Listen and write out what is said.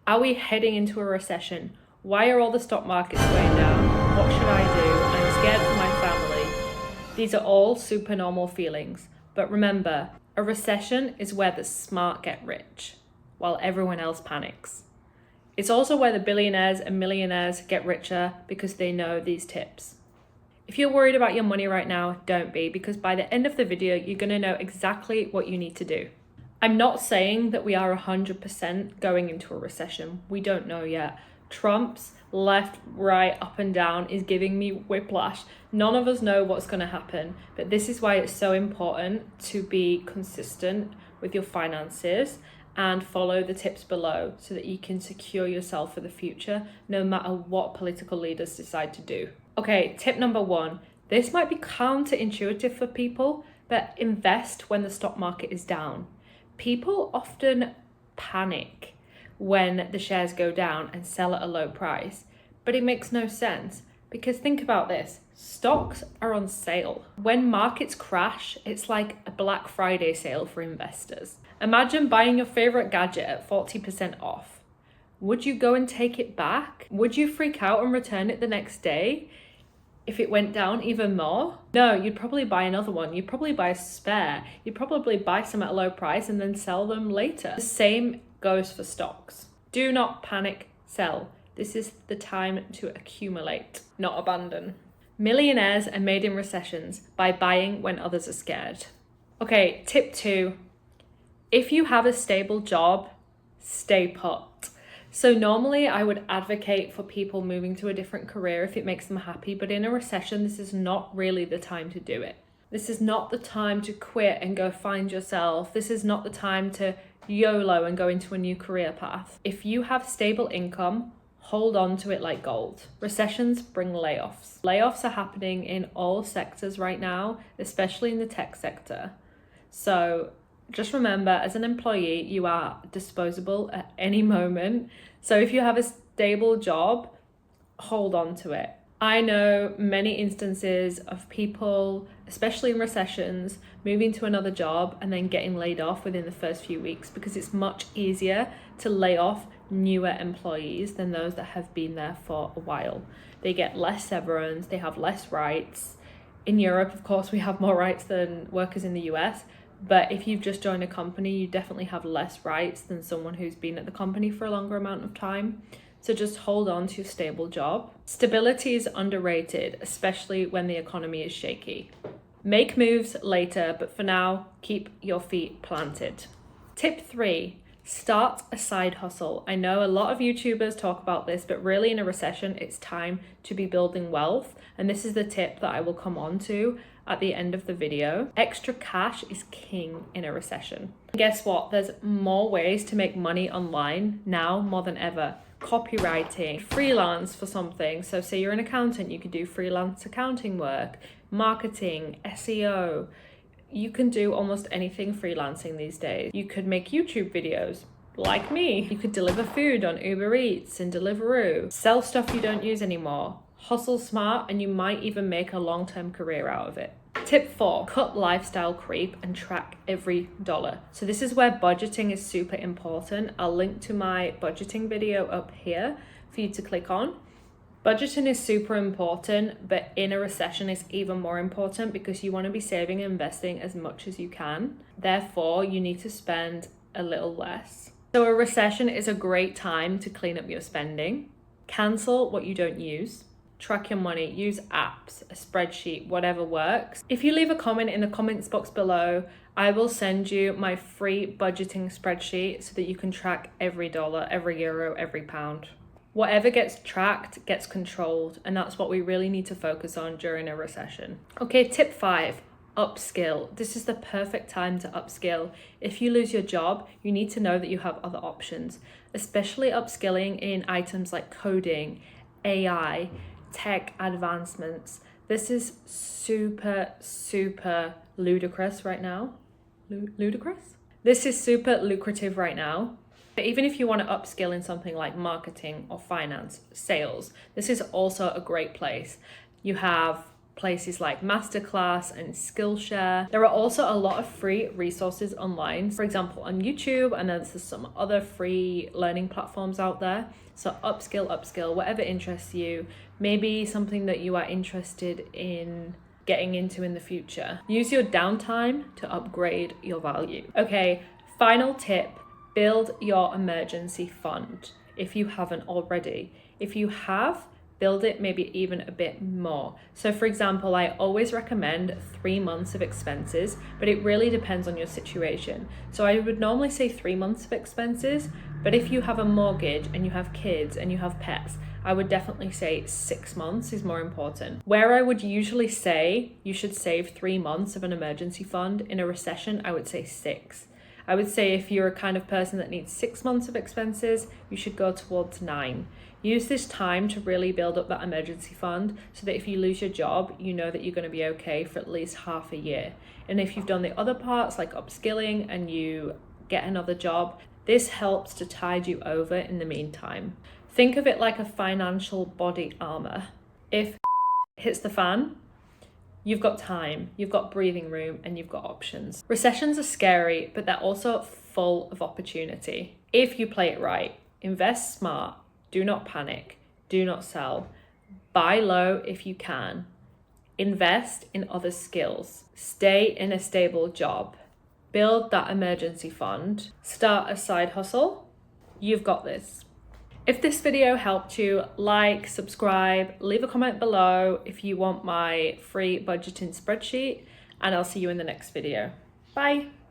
Are we heading into a recession? Why are all the stock markets going down? What should I do? I'm scared for my family. These are all super normal feelings. But remember, a recession is where the smart get rich, while everyone else panics. It's also where the billionaires and millionaires get richer because they know these tips. If you're worried about your money right now, don't be, because by the end of the video, you're going to know exactly what you need to do. I'm not saying that we are 100% going into a recession. We don't know yet. Trump's left, right, up and down is giving me whiplash. None of us know what's going to happen, but this is why it's so important to be consistent with your finances and follow the tips below so that you can secure yourself for the future, no matter what political leaders decide to do. Okay, tip number 1. This might be counterintuitive for people, but invest when the stock market is down. People often panic when the shares go down and sell at a low price, but it makes no sense because think about this. Stocks are on sale. When markets crash, it's like a Black Friday sale for investors. Imagine buying your favorite gadget at 40% off. Would you go and take it back? Would you freak out and return it the next day if it went down even more? No, you'd probably buy another one. You'd probably buy a spare. You'd probably buy some at a low price and then sell them later. The same goes for stocks. Do not panic, sell. This is the time to accumulate, not abandon. Millionaires are made in recessions by buying when others are scared. Okay, tip 2. If you have a stable job, stay put. So normally I would advocate for people moving to a different career if it makes them happy, but in a recession, this is not really the time to do it. This is not the time to quit and go find yourself. This is not the time to YOLO and go into a new career path. If you have stable income, hold on to it like gold. Recessions bring layoffs. Layoffs are happening in all sectors right now, especially in the tech sector. So just remember, as an employee, you are disposable at any moment. So if you have a stable job, hold on to it. I know many instances of people, especially in recessions, moving to another job and then getting laid off within the first few weeks because it's much easier to lay off newer employees than those that have been there for a while. They get less severance, they have less rights. In Europe, of course, we have more rights than workers in the US. But if you've just joined a company, you definitely have less rights than someone who's been at the company for a longer amount of time. So just hold on to a stable job. Stability is underrated, especially when the economy is shaky. Make moves later, but for now, keep your feet planted. Tip 3, start a side hustle. I know a lot of YouTubers talk about this, but really in a recession, it's time to be building wealth. And this is the tip that I will come on to at the end of the video. Extra cash is king in a recession. Guess what? There's more ways to make money online now more than ever. Copywriting, freelance for something. So say you're an accountant, you could do freelance accounting work, marketing, SEO. You can do almost anything freelancing these days. You could make YouTube videos like me. You could deliver food on Uber Eats and Deliveroo. Sell stuff you don't use anymore. Hustle smart, and you might even make a long-term career out of it. Tip 4, cut lifestyle creep and track every dollar. So this is where budgeting is super important. I'll link to my budgeting video up here for you to click on. Budgeting is super important, but in a recession it's even more important because you want to be saving and investing as much as you can. Therefore, you need to spend a little less. So a recession is a great time to clean up your spending. Cancel what you don't use. Track your money, use apps, a spreadsheet, whatever works. If you leave a comment in the comments box below, I will send you my free budgeting spreadsheet so that you can track every dollar, every euro, every pound. Whatever gets tracked gets controlled, and that's what we really need to focus on during a recession. Okay, tip 5, upskill. This is the perfect time to upskill. If you lose your job, you need to know that you have other options, especially upskilling in items like coding, AI, tech advancements. This is super ludicrous right now. Ludicrous? This is super lucrative right now. But even if you want to upskill in something like marketing or finance, sales, this is also a great place. You have places like Masterclass and Skillshare. There are also a lot of free resources online, for example, on YouTube, and then there's some other free learning platforms out there. So upskill, whatever interests you, maybe something that you are interested in getting into in the future. Use your downtime to upgrade your value. Okay, final tip, build your emergency fund if you haven't already. If you have, build it maybe even a bit more. So for example, I always recommend 3 months of expenses, but it really depends on your situation. So I would normally say 3 months of expenses, but if you have a mortgage and you have kids and you have pets, I would definitely say 6 months is more important. Where I would usually say you should save 3 months of an emergency fund, in a recession, I would say 6. I would say if you're a kind of person that needs 6 months of expenses, you should go towards 9. Use this time to really build up that emergency fund so that if you lose your job, you know that you're going to be okay for at least half a year. And if you've done the other parts like upskilling and you get another job, this helps to tide you over in the meantime. Think of it like a financial body armor. If hits the fan, you've got time, you've got breathing room, and you've got options. Recessions are scary, but they're also full of opportunity. If you play it right, invest smart, do not panic, do not sell, buy low if you can, invest in other skills, stay in a stable job, build that emergency fund, start a side hustle. You've got this. If this video helped you, like, subscribe, leave a comment below if you want my free budgeting spreadsheet, and I'll see you in the next video. Bye.